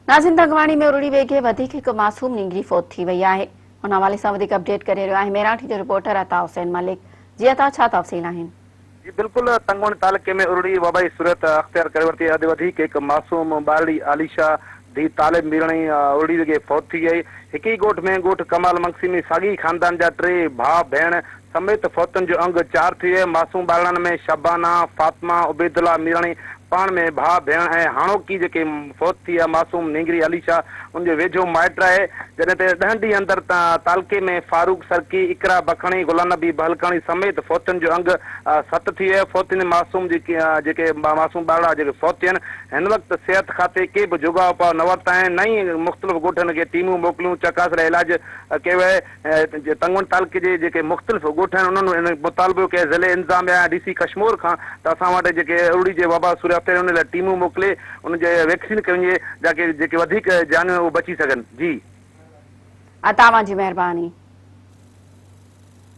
नाज़िन तंगवाणी में ارڙي वेझे वधीक हिकु मासूम नينگري फौत थी वई आहे। उन हवाले सां वधीक अपडेट करे रहियो आहे मेराठी जो रिपोर्टर अता हुसैन मलिक। जी अता, छा तफ़सील आहिनि? जी बिल्कुल, तंगवाणी तालुके में ارڙي वबाई सूरत अख्तियार करे वरिती। अॼु वधीक हिकु मासूम ॿारड़ी आलिशा धी तालिब मिलणी ارڙي वेझे फौत थी वई। हिकु ई ॻोठ में ॻोठ कमाल मक़सीमी साॻी ख़ानदान जा 3 भाउ भेण समेत फौतनि जो अंग 4 थी विया। मासूम ॿारनि में शबाना, फातिमा, उबैदुल्ला मिलणी पाण में भाउ भेण ऐं हाणोकी जेके फौत थी आहे मासूम नينگري आलिशा उनजो वेझो माइट आहे। जॾहिं त 10 ॾींहं अंदरि तालुके में फारूक सरकी, इकरा बखणी, गुलाम नबी बहलकाणी समेत फौतनि जो अंग 7 थी विया। फौतनि मासूम जेके मासूम ॿारड़ा जेके फौत थिया आहिनि हिन वक़्तु सिहत खाते के बि जुगाव उपाउ न वरिता आहिनि। न ई मुख़्तलिफ़ ॻोठनि खे टीमूं मोकिलियूं, चकास लाइ इलाज कयो आहे। तंगवाणी तालुके जे जेके मुख़्तलिफ़ ॻोठ आहिनि उन्हनि मुतालबो कयो ज़िले इंतिज़ामिया DC कश्मीर खां त असां वटि जेके ارڙي जे वबा सूरत ते उन लाइ टीमूं मोकिले उनजे वैक्सीन कयूं जेके वधीक जानियूं बची सघनि। जी तव्हांजी महिरबानी।